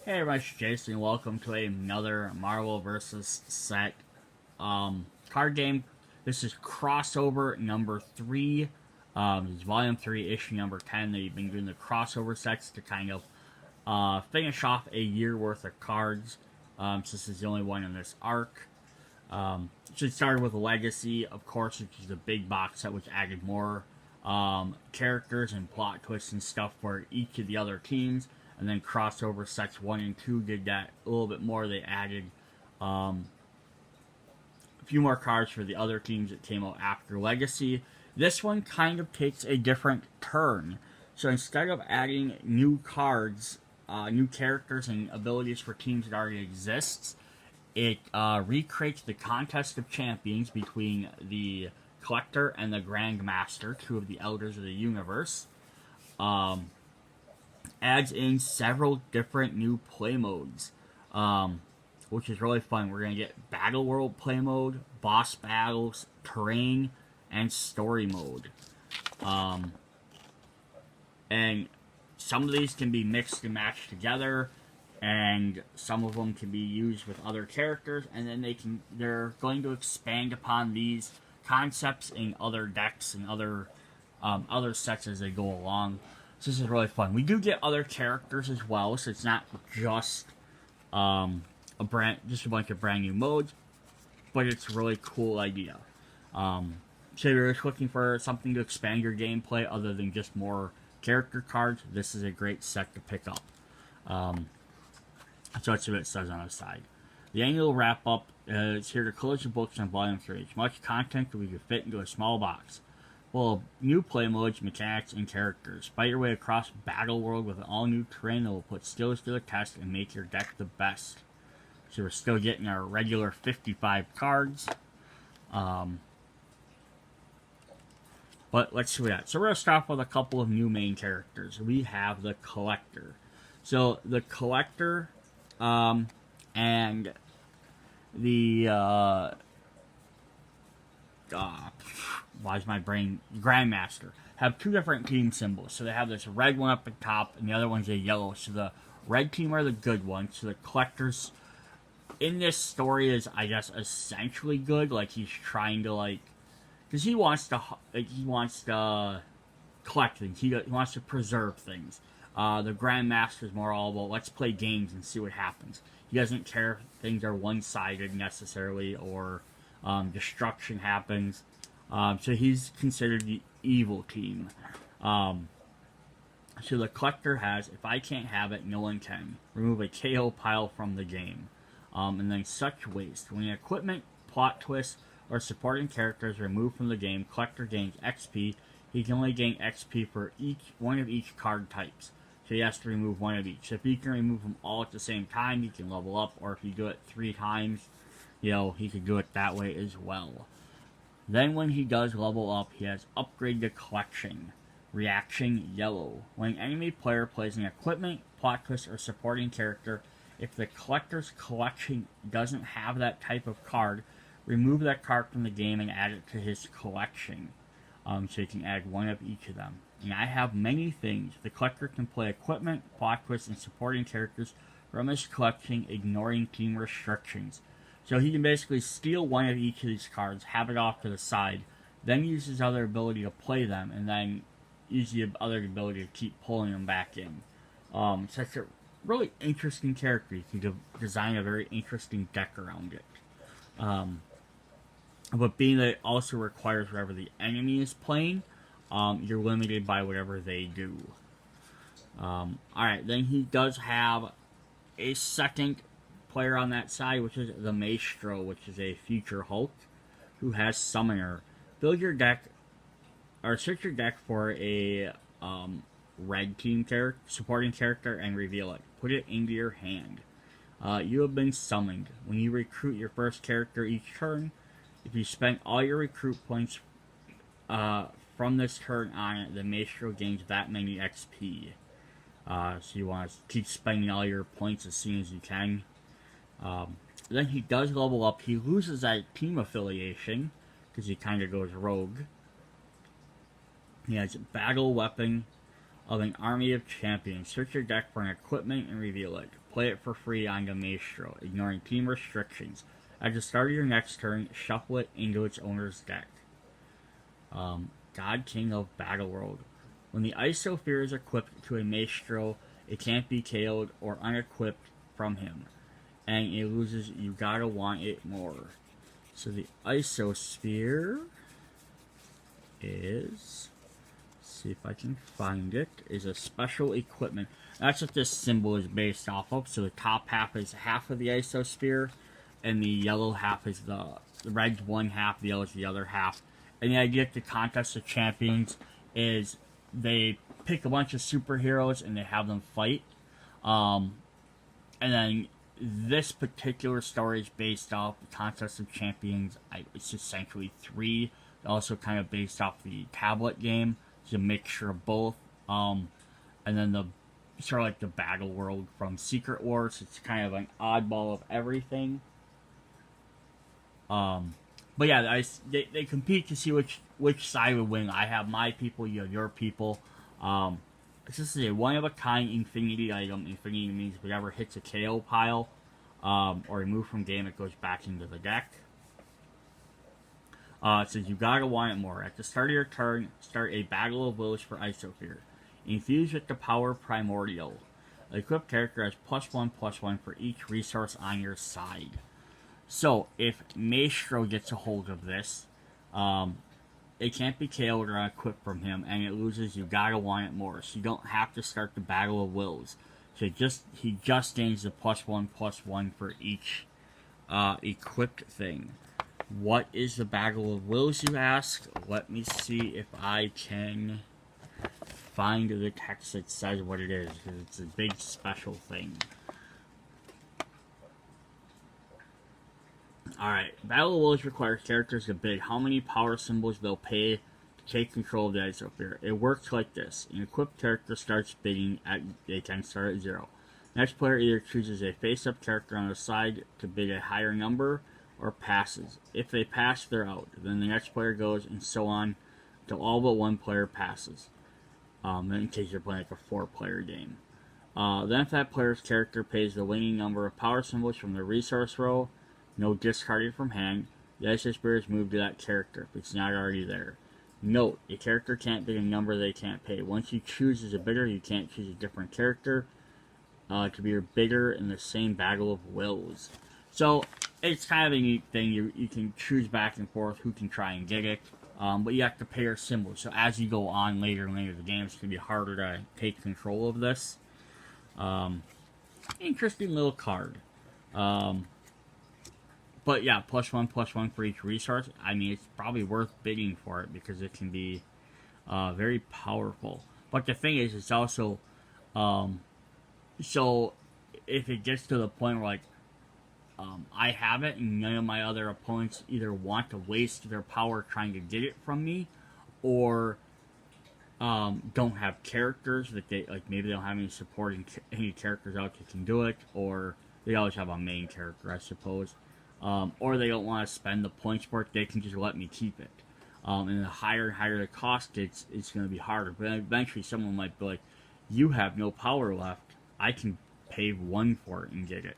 Hey everybody, it's Jason. Welcome to another Marvel vs. Set card game. This is crossover number 3. This is volume 3, issue number 10. They've been doing the crossover sets to kind of finish off a year worth of cards. So this is the only one in this arc. So it started with Legacy, of course, which is the big box set, which added more characters and plot twists and stuff for each of the other teams. And then crossover sets 1 and 2 did that a little bit more. They added a few more cards for the other teams that came out after Legacy. This one kind of takes a different turn. So instead of adding new cards, new characters and abilities for teams that already exist, it recreates the Contest of Champions between the Collector and the Grandmaster, two of the Elders of the Universe. Adds in several different new play modes, which is really fun. We're going to get Battleworld play mode, boss battles, terrain, and story mode. And some of these can be mixed and matched together, and some of them can be used with other characters, and then they're going to expand upon these concepts in other decks and other sets as they go along. So this is really fun. We do get other characters as well, so it's not just a bunch of brand new modes, but it's a really cool idea. So if you're just looking for something to expand your gameplay other than just more character cards, this is a great set to pick up. So that's what it says on the side. The annual wrap-up is here to close the books on Volume 3. It's much content that we could fit into a small box. Full of new play modes, mechanics, and characters. Fight your way across Battleworld with an all-new terrain that will put skills to the test and make your deck the best. So we're still getting our regular 55 cards. But let's see what that. So we're going to start with a couple of new main characters. We have the Collector. So the Collector and the why is my brain Grandmaster have two different team symbols. So they have this red one up at top and the other one's a yellow. So the red team are the good ones. So the Collector's in this story is, I guess, essentially good. Like he's trying to because he wants to collect things. He wants to preserve things. The Grandmaster is more all about let's play games and see what happens. He doesn't care if things are one-sided necessarily or destruction happens. So he's considered the evil team. So the Collector has, if I can't have it, no one can. Remove a KO pile from the game. And then such waste. When equipment, plot twists, or supporting characters are removed from the game, Collector gains XP. He can only gain XP for one of each card types. So he has to remove one of each. So if he can remove them all at the same time, he can level up. Or if you do it 3 times, he could do it that way as well. Then when he does level up, he has Upgrade the Collection. Reaction Yellow. When an enemy player plays an equipment, plot twist, or supporting character, if the Collector's collection doesn't have that type of card, remove that card from the game and add it to his collection. So you can add one of each of them. And I have many things. The Collector can play equipment, plot twists, and supporting characters from his collection, ignoring team restrictions. So he can basically steal one of each of these cards, have it off to the side, then use his other ability to play them, and then use the other ability to keep pulling them back in. So it's a really interesting character. You can design a very interesting deck around it. But being that it also requires wherever the enemy is playing, you're limited by whatever they do. Alright, then he does have a second player on that side, which is the Maestro, which is a future Hulk, who has Summoner. Build your deck, or search your deck for a red team supporting character and reveal it. Put it into your hand. You have been summoned. When you recruit your first character each turn, if you spend all your recruit points from this turn on it, the Maestro gains that many XP. So you want to keep spending all your points as soon as you can. Then he does level up. He loses that team affiliation because he kind of goes rogue. He has Battle Weapon of an Army of Champions. Search your deck for an equipment and reveal it. play it for free on the Maestro, ignoring team restrictions. At the start of your next turn, shuffle it into its owner's deck. God King of Battleworld. When the Isosphere is equipped to a Maestro, it can't be KO'd or unequipped from him, and it loses You Gotta Want It More. So the Isosphere is, see if I can find it, is a special equipment. That's what this symbol is based off of. So the top half is half of the Isosphere, and the yellow half is the red's one half, the yellow's the other half. And the idea of the Contest of Champions is they pick a bunch of superheroes and they have them fight. And then this particular story is based off the Contest of Champions. It's essentially 3. Also kind of based off the tablet game. It's a mixture of both. And then the sort of like the Battleworld from Secret Wars. It's kind of an oddball of everything. But yeah, they compete to see which side would win. I have my people, you have your people. This is a one-of-a-kind Infinity item. Infinity means whatever hits a KO pile or removed from game, it goes back into the deck. It says you gotta want it more. At the start of your turn, start a Battle of Wills for Isosphere. Infused with the power Primordial. The equipped character has +1/+1 for each resource on your side. So, if Maestro gets a hold of this, it can't be KO'd or unequipped from him, and it loses You Gotta Want It More. So you don't have to start the Battle of Wills. So he just gains the +1/+1 for each equipped thing. What is the Battle of Wills, you ask? Let me see if I can find the text that says what it is, because it's a big special thing. Alright, Battle of Wills requires characters to bid how many power symbols they'll pay to take control of the Isosphere. It works like this. An equipped character starts bidding they can start at 0. Next player either chooses a face-up character on the side to bid a higher number, or passes. If they pass, they're out. Then the next player goes, and so on, until all but one player passes. In case you're playing like a 4-player game. Then if that player's character pays the winning number of power symbols from the resource row, no discarded from hand, the Isosphere is moved to that character if it's not already there. Note, a character can't bid a number they can't pay. Once you choose as a bidder, you can't choose a different character to be your bidder in the same Battle of Wills. So, it's kind of a neat thing. You can choose back and forth who can try and get it, but you have to pay your symbols. So as you go on later and later in the game, it's going to be harder to take control of this. Interesting little card. But yeah, +1/+1 for each resource. I mean, it's probably worth bidding for it because it can be very powerful. But the thing is, it's also so if it gets to the point where like I have it and none of my other opponents either want to waste their power trying to get it from me, or don't have characters that they like. Maybe they don't have any supporting any characters out that can do it, or they always have a main character, I suppose. Or they don't want to spend the points for it. They can just let me keep it. And the higher and higher the cost gets, it's going to be harder. But eventually, someone might be like, "You have no power left. I can pay 1 for it and get it."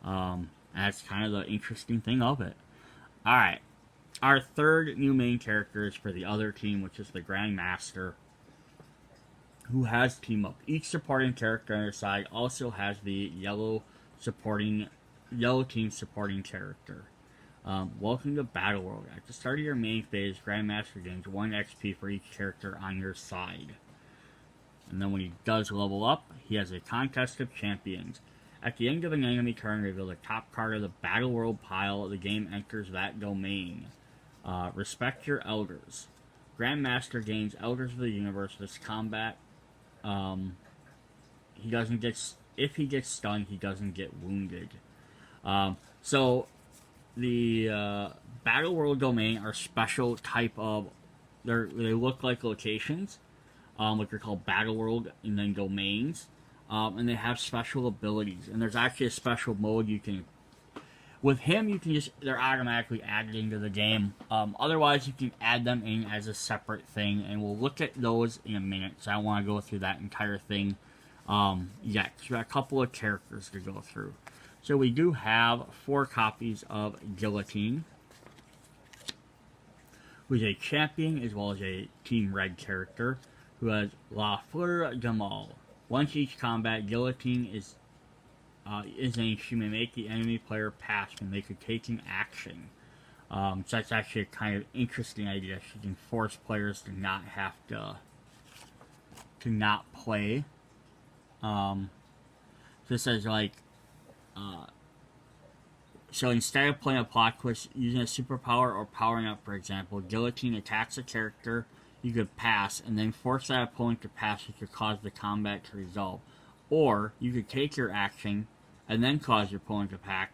And that's kind of the interesting thing of it. All right, our third new main character is for the other team, which is the Grandmaster, who has team up. Each supporting character on their side also has the yellow team supporting character. Welcome to Battleworld. At the start of your main phase, Grandmaster gains 1 XP for each character on your side. And then when he does level up, he has a Contest of Champions. At the end of an enemy turn, reveal the top card of the Battleworld pile. The game enters that domain. Respect your elders. Grandmaster gains Elders of the Universe. This combat, he doesn't get. If he gets stunned, he doesn't get wounded. So the Battleworld Domain are special type of. They look like locations, which are called Battleworld and then Domains. And they have special abilities, and there's actually a special mode you can. With him, you can they're automatically added into the game. Otherwise, you can add them in as a separate thing, and we'll look at those in a minute. So I don't want to go through that entire thing yet. So we got a couple of characters to go through. So we do have 4 copies of Guillotine, who's a champion as well as a Team Red character, who has La Fleur de Mal. Once each combat, Guillotine is an she may make the enemy player pass when they could take an action. So that's actually a kind of interesting idea. She can force players to not have to not play. This is like, so instead of playing a plot twist using a superpower or powering up, for example, Guillotine attacks a character you could pass and then force that opponent to pass, which could cause the combat to resolve. Or you could take your action and then cause your opponent to pack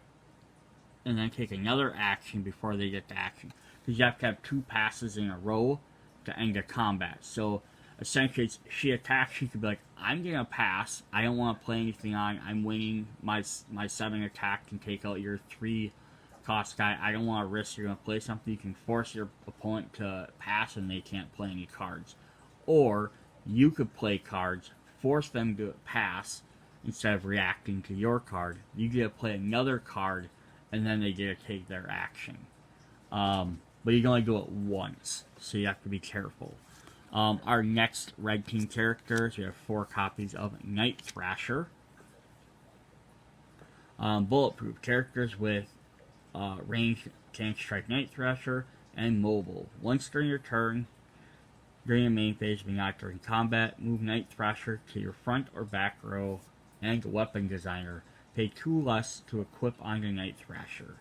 and then take another action before they get to action. Because you have to have 2 passes in a row to end a combat. So essentially, she attacks, she could be like, I'm going to pass, I don't want to play anything on, I'm winning, my 7 attack can take out your 3 cost guy, I don't want to risk you're going to play something. You can force your opponent to pass and they can't play any cards. Or you could play cards, force them to pass instead of reacting to your card. You get to play another card and then they get to take their action. But you can only do it once, so you have to be careful. Our next red team characters, we have 4 copies of Night Thrasher. Bulletproof characters with range can strike Night Thrasher and mobile. Once during your turn, during your main phase, but not during combat, move Night Thrasher to your front or back row and weapon designer. Pay 2 less to equip on the Night Thrasher.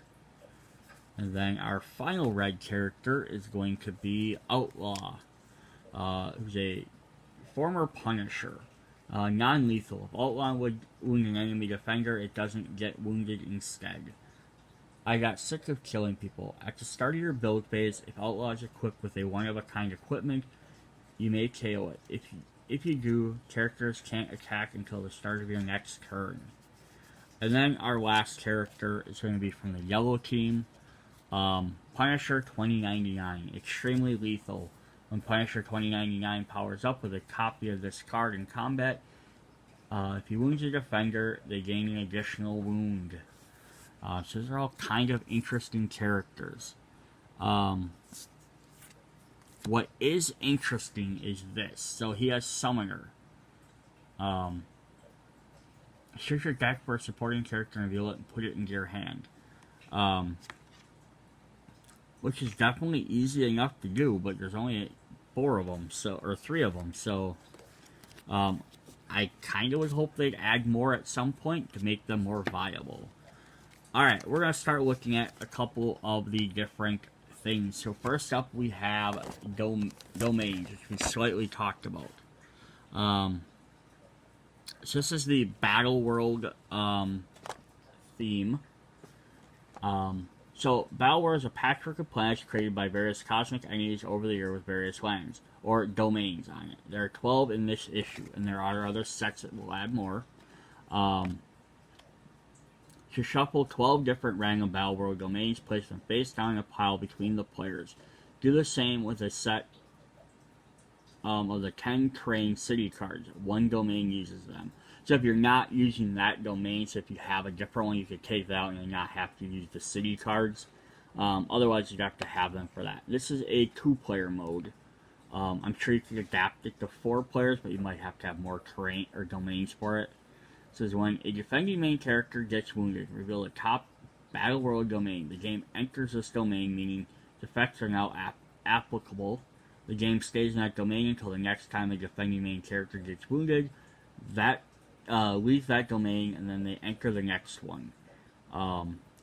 And then our final red character is going to be Outlaw, who's a former Punisher. Non-lethal. If Outlaw would wound an enemy defender, it doesn't get wounded instead. I got sick of killing people. At the start of your build phase, if Outlaw is equipped with a one-of-a-kind equipment, you may KO it. If you do, characters can't attack until the start of your next turn. And then our last character is going to be from the yellow team. Punisher 2099. Extremely lethal. When Punisher 2099 powers up with a copy of this card in combat, if he wounds a defender, they gain an additional wound. So those are all kind of interesting characters. What is interesting is this. So he has Summoner. Search your deck for a supporting character and reveal it and put it into your hand. Which is definitely easy enough to do, but there's only 4 of them, or 3 of them, so I kind of would hope they'd add more at some point to make them more viable. Alright, we're going to start looking at a couple of the different things. So first up, we have domains, which we slightly talked about. So this is the Battleworld theme. So Battleworld is a patchwork of planets created by various cosmic entities over the year with various lands, or domains on it. There are 12 in this issue, and there are other sets that will add more. To shuffle 12 different random Battleworld domains, place them face down in a pile between the players. Do the same with a set of the 10 terrain city cards. 1 domain uses them. So if you're not using that domain, so if you have a different one, you could take that out and not have to use the city cards. Otherwise, you'd have to have them for that. This is a 2-player mode. I'm sure you could adapt it to 4 players, but you might have to have more terrain or domains for it. It says when a defending main character gets wounded, reveal the top Battleworld domain. The game enters this domain, meaning effects are now applicable. The game stays in that domain until the next time a defending main character gets wounded. That leaves that domain, and then they enter the next one.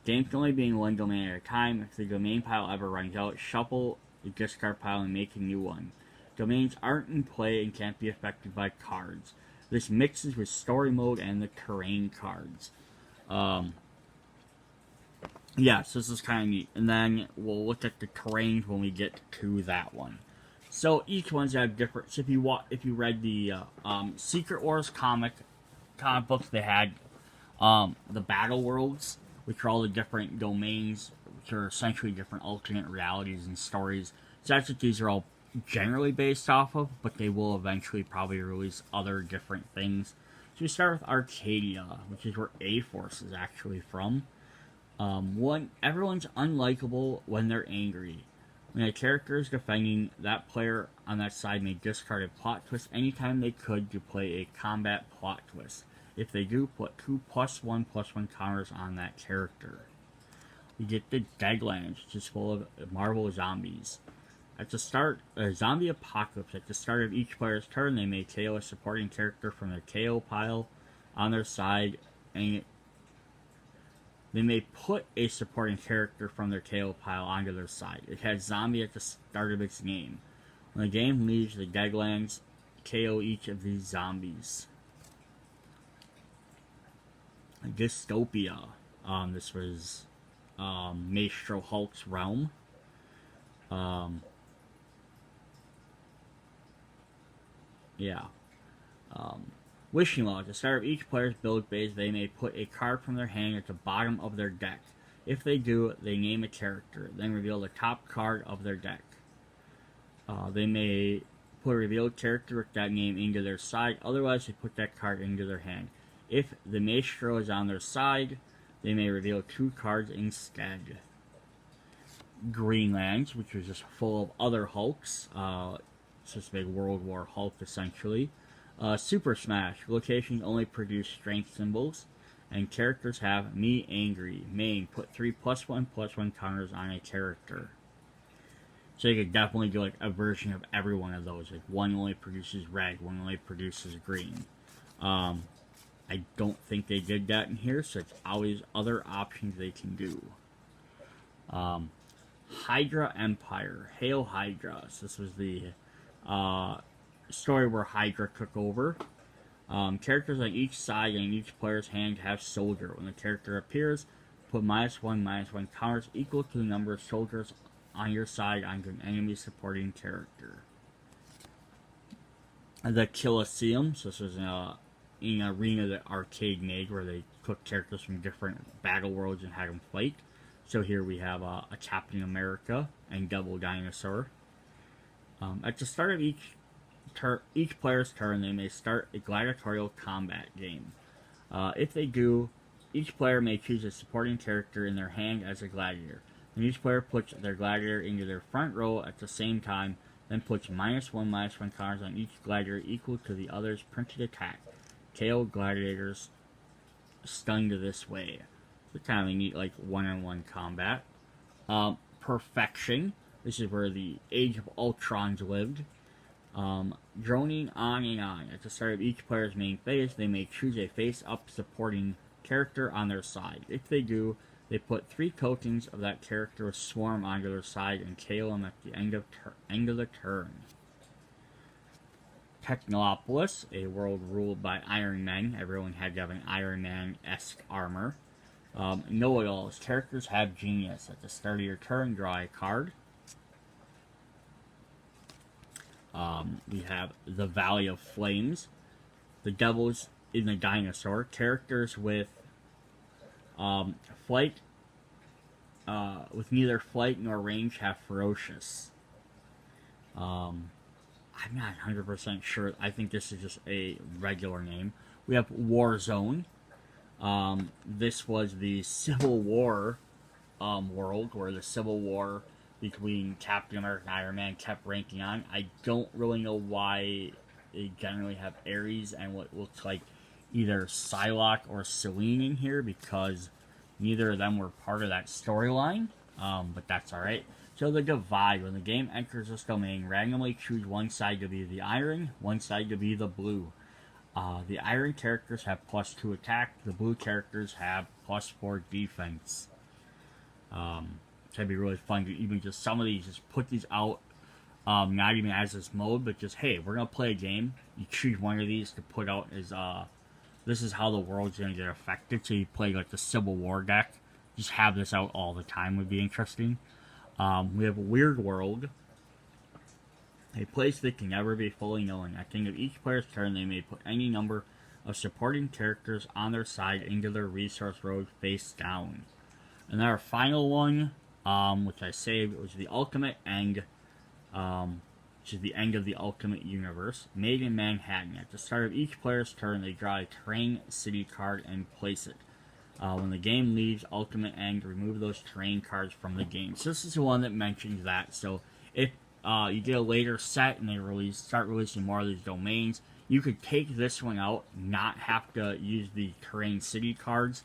Games can only be in 1 domain at a time. If the domain pile ever runs out, shuffle the discard pile and make a new one. Domains aren't in play and can't be affected by cards. This mixes with story mode and the terrain cards. Yeah, so this is kind of neat. And then we'll look at the terrains when we get to that one. So each one's have different. So if you read the Secret Wars comic books, they had the Battle Worlds, which are all the different domains, which are essentially different alternate realities and stories. So that's what these are all generally based off of, but they will eventually probably release other different things. So we start with Arcadia, which is where A-Force is actually from. Everyone's unlikable when they're angry. When a character is defending, that player on that side may discard a plot twist anytime they could to play a combat plot twist. If they do, put 2 +1/+1 counters on that character. We get the Deadlands, which is full of Marvel zombies. At the start, a zombie apocalypse. At the start of each player's turn, they may KO a supporting character from their KO pile on their side, and they may put a supporting character from their KO pile onto their side. It has zombie at the start of its game. When the game leaves, the Deadlands KO each of these zombies. Dystopia. This was Maestro Hulk's realm. Wishing Well. At the start of each player's build phase, they may put a card from their hand at the bottom of their deck. If they do, they name a character, then reveal the top card of their deck. They may put a revealed character with that name into their side, otherwise they put that card into their hand. If the Maestro is on their side, they may reveal 2 cards instead. Greenlands, which was just full of other Hulks. It's just a big World War Hulk, essentially. Super Smash. Locations only produce strength symbols. And characters have Me Angry. Main. Put 3 +1/+1 counters on a character. So you could definitely do like a version of every one of those. Like one only produces red, one only produces green. I don't think they did that in here, so it's always other options they can do. Hydra Empire. Hail Hydra. So this was the story where Hydra took over. Characters on each side and each player's hand have soldier. When the character appears, put -1/-1 counters equal to the number of soldiers on your side onto an enemy supporting character. The Colosseum. So this was in an arena that Arcade made where they took characters from different battle worlds and had them fight. So here we have a Captain America and Double Dinosaur. At the start of each player's turn, they may start a gladiatorial combat game. If they do, each player may choose a supporting character in their hand as a gladiator. And each player puts their gladiator into their front row at the same time, then puts -1/-1 counters on each gladiator equal to the other's printed attack. KO gladiators stunned this way. So kind of a neat, like, one-on-one combat. Perfection. This is where the Age of Ultrons lived. Droning on and on. At the start of each player's main phase, they may choose a face-up supporting character on their side. If they do, they put 3 tokens of that character with Swarm onto their side and KO them at the end of the turn. Technopolis, a world ruled by Iron Men. Everyone had to have an Iron Man-esque armor. Know-it-alls. Characters have genius. At the start of your turn, draw a card. We have the Valley of Flames. The Devils in the Dinosaur. Characters with flight, with neither flight nor range have Ferocious. I'm not 100% sure. I think this is just a regular name. We have Warzone. This was the Civil War world, where the Civil War between Captain America and Iron Man kept ranking on. I don't really know why they generally have Ares and what looks like either Psylocke or Selene in here, because neither of them were part of that storyline, but that's alright. So the Divide. When the game enters this domain, randomly choose one side to be the iron, one side to be the blue. The iron characters have +2 attack, the blue characters have +4 defense. It'd be really fun to even just some of these, just put these out, not even as this mode, but just, hey, we're going to play a game. You choose one of these to put out as, this is how the world's going to get affected. So you play like the Civil War deck. Just have this out all the time would be interesting. We have a Weird World. A place that can never be fully known. At the end of each player's turn, they may put any number of supporting characters on their side into their resource road face down. And then our final one, which I saved, was the Ultimate End. which is the end of the Ultimate Universe, made in Manhattan. At the start of each player's turn, they draw a terrain city card and place it. When the game leaves Ultimate End, remove those terrain cards from the game. So this is the one that mentions that. So if you get a later set and they start releasing more of these domains, you could take this one out, not have to use the terrain city cards,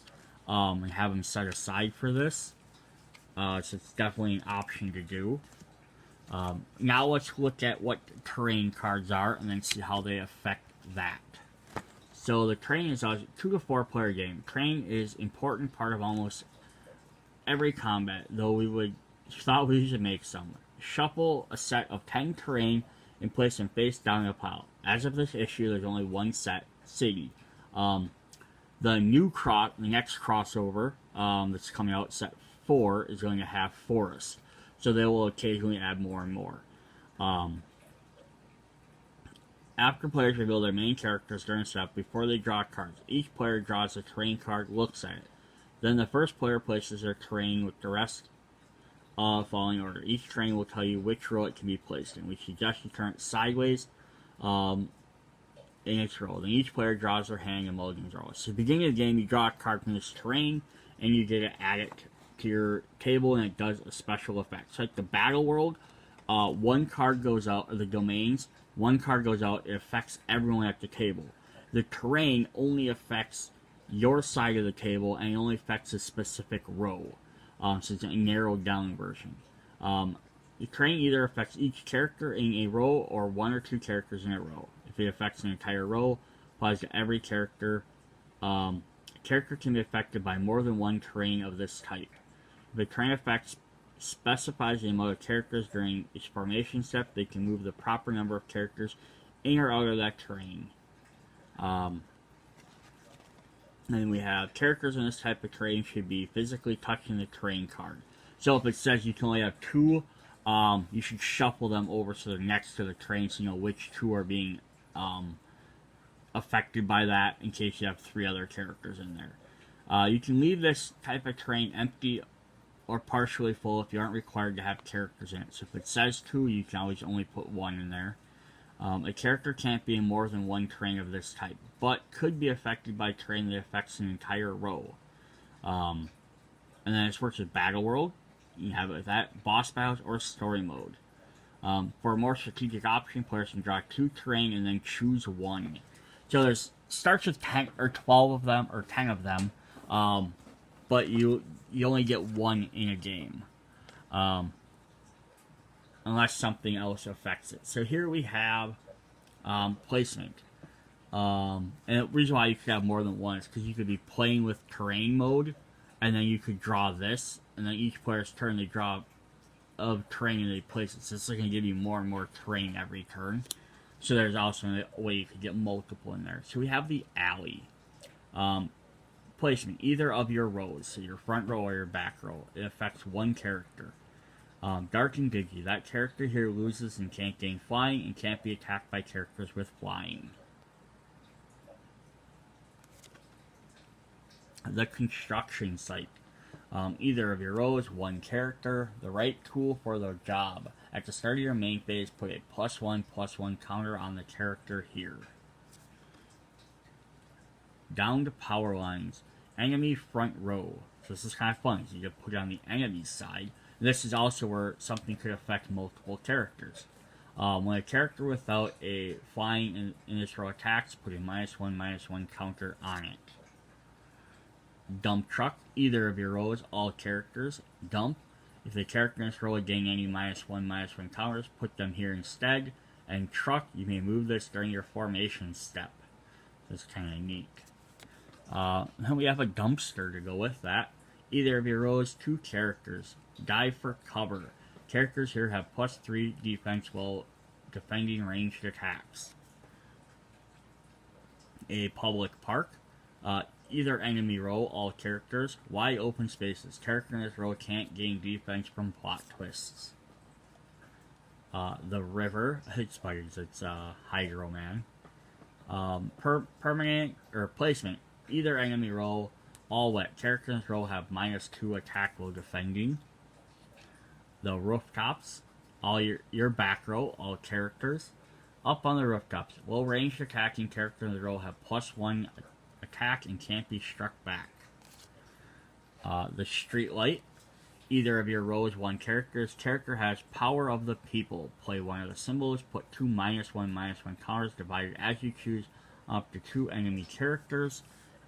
and have them set aside for this. So it's definitely an option to do. Now let's look at what terrain cards are and then see how they affect that. So the terrain is a 2 to 4 player game. Terrain is an important part of almost every combat, though we thought we should make some. Shuffle a set of 10 terrain and place them face down in a pile. As of this issue, there's only one set, City. The next crossover that's coming out, set 4, is going to have Forest. So they will occasionally add more and more. After players reveal their main characters during setup, before they draw cards, each player draws a terrain card, looks at it. Then the first player places their terrain with the rest following order. Each terrain will tell you which row it can be placed in. We suggest you turn it sideways in its row. Then each player draws their hand and mulligans roll. So at the beginning of the game, you draw a card from this terrain, and you get to add it to your table, and it does a special effect. So like the Battleworld, one card goes out, or the domains, one card goes out, it affects everyone at the table. The terrain only affects your side of the table, and it only affects a specific row. So it's a narrowed down version. The terrain either affects each character in a row or 1 or 2 characters in a row. If it affects an entire row, applies to every character. A character can be affected by more than one terrain of this type. If the terrain effects specifies the amount of characters during its formation step, they can move the proper number of characters in or out of that terrain. Then we have characters in this type of terrain should be physically touching the terrain card. So if it says you can only have 2, you should shuffle them over so they're next to the terrain so you know which 2 are being affected by that in case you have 3 other characters in there. You can leave this type of terrain empty or partially full if you aren't required to have characters in it. So if it says 2, you can always only put 1 in there. A character can't be in more than one terrain of this type, but could be affected by terrain that affects an entire row. And then it works with Battleworld. You can have it with that, boss battles, or story mode. For a more strategic option, players can draw 2 terrain and then choose 1. So there's starts with 10 or 12 of them, or 10 of them, but you only get 1 in a game. Unless something else affects it. So here we have placement. And the reason why you could have more than 1 is because you could be playing with terrain mode, and then you could draw this, and then each player's turn they draw of terrain and they place it. So this is going to give you more and more terrain every turn. So there's also a way you could get multiple in there. So we have the alley. Placement, either of your rows, so your front row or your back row. It affects 1 character. Dark and Diggy. That character here loses and can't gain flying and can't be attacked by characters with flying. The construction site. Either of your rows, 1 character. The right tool for the job. At the start of your main phase, put a +1/+1 counter on the character here. Down to power lines. Enemy front row. So this is kind of fun. So you can put it on the enemy side. This is also where something could affect multiple characters. When a character without a flying in this row attacks, put a -1/-1 counter on it. Dump truck, either of your rows, all characters. Dump, if the character in this row would gain any -1/-1 counters, put them here instead. And truck, you may move this during your formation step. That's kind of neat. Then we have a dumpster to go with that. Either of your rows, 2 characters. Dive for cover. Characters here have +3 defense while defending ranged attacks. A public park. Either enemy row, all characters. Wide open spaces. Character in this row can't gain defense from plot twists. The river. It's spiders. It's Hydro Man. Permanent or placement. Either enemy row, all wet. Characters in this row have -2 attack while defending. The rooftops. all your back row, all characters, up on the rooftops. Low ranged attacking characters in the row have +1 attack and can't be struck back. The street light. Either of your rows, one character's character has power of the people. Play one of the symbols, put 2 -1/-1 counters divided as you choose up to 2 enemy characters.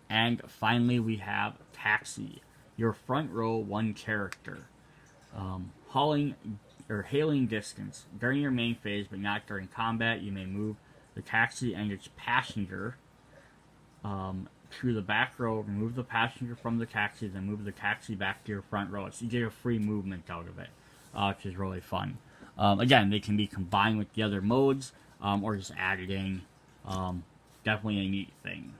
And finally, we have taxi. Your front row, one character. Hailing distance. During your main phase, but not during combat, you may move the taxi and its passenger to the back row, remove the passenger from the taxi, then move the taxi back to your front row. So you get a free movement out of it, which is really fun. Again, they can be combined with the other modes, or just added in. Definitely a neat thing.